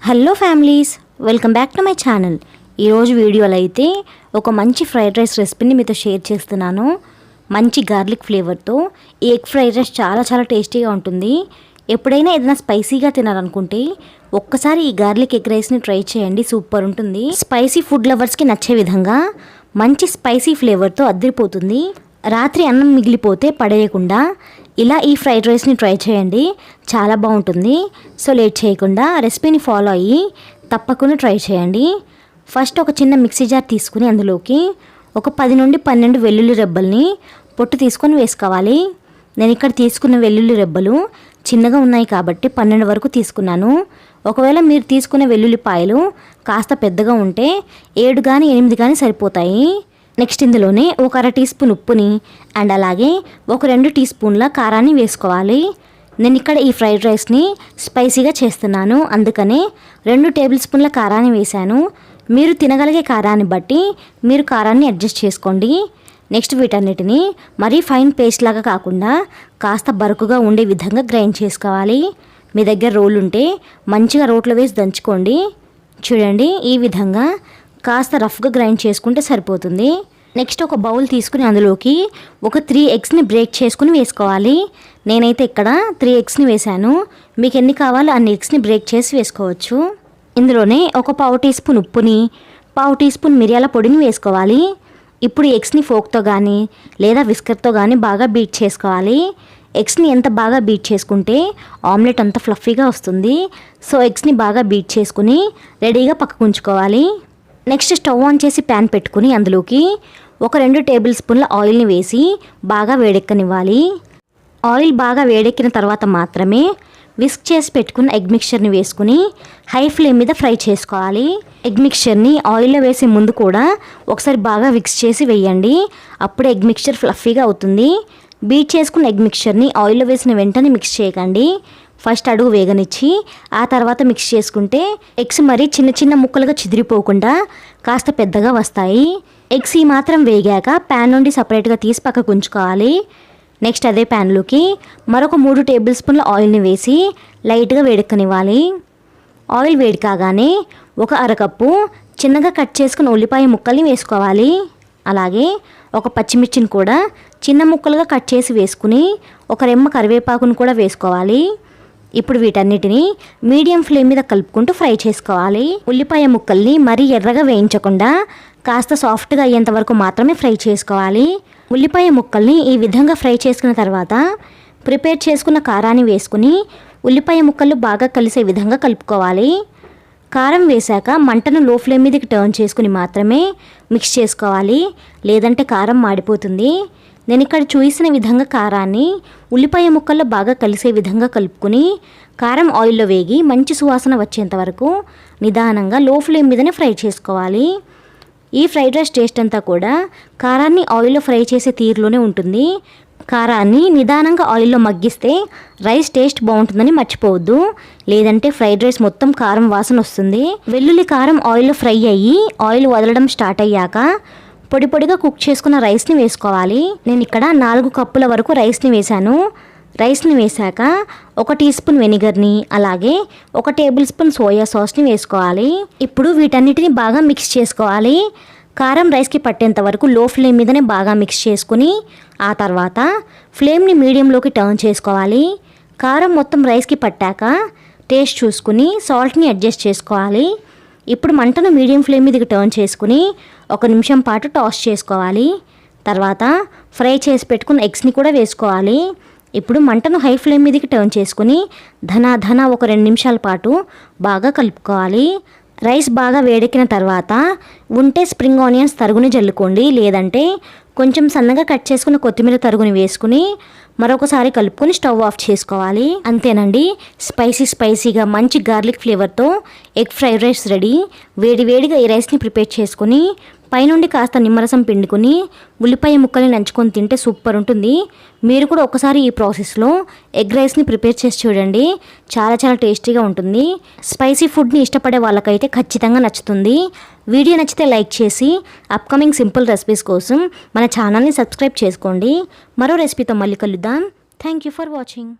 Hello families, welcome back to my channel. ఈరోజు వీడియోలో అయితే ఒక మంచి ఫ్రైడ్ రైస్ రెసిపీని మీతో షేర్ చేస్తున్నాను. మంచి గార్లిక్ ఫ్లేవర్తో ఈ ఎగ్ ఫ్రైడ్ రైస్ చాలా చాలా టేస్టీగా ఉంటుంది. ఎప్పుడైనా ఏదైనా స్పైసీగా తినాలనుకుంటే ఒక్కసారి ఈ గార్లిక్ ఎగ్ రైస్ని ట్రై చేయండి, సూపర్ ఉంటుంది. స్పైసీ ఫుడ్ లవర్స్కి నచ్చే విధంగా మంచి స్పైసీ ఫ్లేవర్తో అదిరిపోతుంది. రాత్రి అన్నం మిగిలిపోతే పడేయకుండా ఇలా ఈ ఫ్రైడ్ రైస్ని ట్రై చేయండి, చాలా బాగుంటుంది. సో లేట్ చేయకుండా రెసిపీని ఫాలో అయ్యి తప్పకుండా ట్రై చేయండి. ఫస్ట్ ఒక చిన్న మిక్సీ జార్ తీసుకుని అందులోకి ఒక 10 నుండి 12 వెల్లుల్లి రెబ్బల్ని పొట్టు తీసుకొని వేసుకోవాలి. నేను ఇక్కడ తీసుకున్న వెల్లుల్లి రెబ్బలు చిన్నగా ఉన్నాయి కాబట్టి 12 వరకు తీసుకున్నాను. ఒకవేళ మీరు తీసుకునే వెల్లుల్లిపాయలు కాస్త పెద్దగా ఉంటే 7 కానీ 8 కానీ సరిపోతాయి. నెక్స్ట్ ఇందులోనే ఒక 1/2 టీ స్పూన్ ఉప్పుని అండ్ అలాగే ఒక 2 టీ స్పూన్ల కారాన్ని వేసుకోవాలి. నేను ఇక్కడ ఈ ఫ్రైడ్ రైస్ని స్పైసీగా చేస్తున్నాను, అందుకనే 2 టేబుల్ స్పూన్ల కారాన్ని వేశాను. మీరు తినగలిగే కారాన్ని బట్టి మీరు కారాన్ని అడ్జస్ట్ చేసుకోండి. నెక్స్ట్ వీటన్నిటిని మరీ ఫైన్ పేస్ట్ లాగా కాకుండా కాస్త బరుకుగా ఉండే విధంగా గ్రైండ్ చేసుకోవాలి. మీ దగ్గర రోలు ఉంటే మంచిగా రోట్లో వేసి దంచుకోండి. చూడండి, ఈ విధంగా కాస్త రఫ్గా గ్రైండ్ చేసుకుంటే సరిపోతుంది. నెక్స్ట్ ఒక బౌల్ తీసుకుని అందులోకి ఒక 3 ఎగ్స్ని బ్రేక్ చేసుకుని వేసుకోవాలి. నేనైతే ఇక్కడ 3 ఎగ్స్ని వేశాను, మీకు ఎన్ని కావాలో అన్ని ఎగ్స్ని బ్రేక్ చేసి వేసుకోవచ్చు. ఇందులోనే ఒక 1/4 టీ స్పూన్ ఉప్పుని 1/4 టీ స్పూన్ మిరియాల పొడిని వేసుకోవాలి. ఇప్పుడు ఎగ్స్ని ఫోక్తో కానీ లేదా విస్కర్తో కానీ బాగా బీట్ చేసుకోవాలి. ఎగ్స్ని ఎంత బాగా బీట్ చేసుకుంటే ఆమ్లెట్ అంత ఫ్లఫీగా వస్తుంది. సో ఎగ్స్ని బాగా బీట్ చేసుకుని రెడీగా పక్కకు ఉంచుకోవాలి. నెక్స్ట్ స్టవ్ ఆన్ చేసి ప్యాన్ పెట్టుకుని అందులోకి ఒక 2 టేబుల్ స్పూన్ల ఆయిల్ని వేసి బాగా వేడెక్కనివ్వాలి. ఆయిల్ బాగా వేడెక్కిన తర్వాత మాత్రమే విస్క్ చేసి పెట్టుకున్న ఎగ్ మిక్చర్ని వేసుకుని హై ఫ్లేమ్ మీద ఫ్రై చేసుకోవాలి. ఎగ్ మిక్చర్ని ఆయిల్లో వేసే ముందు కూడా ఒకసారి బాగా మిక్స్ చేసి వేయండి, అప్పుడే ఎగ్ మిక్చర్ ఫ్లఫీగా అవుతుంది. బీట్ చేసుకున్న ఎగ్ మిక్చర్ని ఆయిల్లో వేసిన వెంటనే మిక్స్ చేయకండి. ఫస్ట్ అడుగు వేగనిచ్చి ఆ తర్వాత మిక్స్ చేసుకుంటే ఎగ్స్ మరి చిన్న చిన్న ముక్కలుగా చిదిరిపోకుండా కాస్త పెద్దగా వస్తాయి. ఎగ్స్ ఈ మాత్రం వేగాక ప్యాన్ నుండి సపరేట్గా తీసి పక్కకు ఉంచుకోవాలి. నెక్స్ట్ అదే ప్యాన్లోకి మరొక 3 టేబుల్ స్పూన్ల ఆయిల్ని వేసి లైట్గా వేడెక్కనివ్వాలి. ఆయిల్ వేడి కాగానే ఒక 1/2 కప్పు చిన్నగా కట్ చేసుకున్న ఉల్లిపాయ ముక్కల్ని వేసుకోవాలి. అలాగే ఒక పచ్చిమిర్చిని కూడా చిన్న ముక్కలుగా కట్ చేసి వేసుకుని ఒక రెమ్మ కరివేపాకును కూడా వేసుకోవాలి. ఇప్పుడు వీటన్నిటిని మీడియం ఫ్లేమ్ మీద కలుపుకుంటూ ఫ్రై చేసుకోవాలి. ఉల్లిపాయ ముక్కల్ని మరీ ఎర్రగా వేయించకుండా కాస్త సాఫ్ట్గా అయ్యేంత వరకు మాత్రమే ఫ్రై చేసుకోవాలి. ఉల్లిపాయ ముక్కల్ని ఈ విధంగా ఫ్రై చేసుకున్న తర్వాత ప్రిపేర్ చేసుకున్న కారాన్ని వేసుకుని ఉల్లిపాయ ముక్కలు బాగా కలిసే విధంగా కలుపుకోవాలి. కారం వేశాక మంటను లో ఫ్లేమ్ మీదకి టర్న్ చేసుకుని మాత్రమే మిక్స్ చేసుకోవాలి, లేదంటే కారం మాడిపోతుంది. నేను ఇక్కడ చూసిన విధంగా కారాన్ని ఉల్లిపాయ ముక్కల్లో బాగా కలిసే విధంగా కలుపుకుని కారం ఆయిల్లో వేగి మంచి సువాసన వచ్చేంత వరకు నిదానంగా లో ఫ్లేమ్ మీదనే ఫ్రై చేసుకోవాలి. ఈ ఫ్రైడ్ రైస్ టేస్ట్ అంతా కూడా కారాన్ని ఆయిల్లో ఫ్రై చేసే తీరులోనే ఉంటుంది. కారాన్ని నిదానంగా ఆయిల్లో మగ్గిస్తే రైస్ టేస్ట్ బాగుంటుందని మర్చిపోవద్దు, లేదంటే ఫ్రైడ్ రైస్ మొత్తం కారం వాసన వస్తుంది. వెల్లుల్లి కారం ఆయిల్లో ఫ్రై అయ్యి ఆయిల్ వదలడం స్టార్ట్ అయ్యాక పొడి పొడిగా కుక్ చేసుకున్న రైస్ని వేసుకోవాలి. నేను ఇక్కడ 4 కప్పుల వరకు రైస్ని వేశాను. రైస్ని వేశాక 1 టీ స్పూన్ వెనిగర్ని అలాగే 1 టేబుల్ స్పూన్ సోయా సాస్ని వేసుకోవాలి. ఇప్పుడు వీటన్నిటిని బాగా మిక్స్ చేసుకోవాలి. కారం రైస్కి పట్టేంత వరకు లో ఫ్లేమ్ మీదనే బాగా మిక్స్ చేసుకుని ఆ తర్వాత ఫ్లేమ్ని మీడియంలోకి టర్న్ చేసుకోవాలి. కారం మొత్తం రైస్కి పట్టాక టేస్ట్ చూసుకుని సాల్ట్ని అడ్జస్ట్ చేసుకోవాలి. ఇప్పుడు మంటను మీడియం ఫ్లేమ్ మీదకి టర్న్ చేసుకుని 1 నిమిషం పాటు టాస్ చేసుకోవాలి. తర్వాత ఫ్రై చేసి పెట్టుకున్న ఎగ్స్ని కూడా వేసుకోవాలి. ఇప్పుడు మంటను హై ఫ్లేమ్ మీదకి టర్న్ చేసుకుని ధనా ఒక 2 నిమిషాల పాటు బాగా కలుపుకోవాలి. రైస్ బాగా వేడెక్కిన తర్వాత ఉంటే స్ప్రింగ్ ఆనియన్స్ తరుగుని జల్లుకోండి, లేదంటే కొంచెం సన్నగా కట్ చేసుకున్న కొత్తిమీర తరుగుని వేసుకుని మరొకసారి కలుపుకొని స్టవ్ ఆఫ్ చేసుకోవాలి. అంతేనండి, స్పైసీగా మంచి గార్లిక్ ఫ్లేవర్తో ఎగ్ ఫ్రైడ్ రైస్ రెడీ. వేడిగా ఈ రైస్ని ప్రిపేర్ చేసుకుని పైనుండి కాస్త నిమ్మరసం పిండుకుని ఉల్లిపాయ ముక్కల్ని నంచుకొని తింటే సూపర్ ఉంటుంది. మీరు కూడా ఒకసారి ఈ ప్రాసెస్లో ఎగ్ రైస్ని ప్రిపేర్ చేసి చూడండి, చాలా చాలా టేస్టీగా ఉంటుంది. స్పైసీ ఫుడ్ని ఇష్టపడే వాళ్ళకైతే ఖచ్చితంగా నచ్చుతుంది. వీడియో నచ్చితే లైక్ చేసి అప్కమింగ్ సింపుల్ రెసిపీస్ కోసం మన ఛానల్ని సబ్స్క్రైబ్ చేసుకోండి. మరో రెసిపీతో మళ్ళీ కలుద్దాం. Thank you for watching.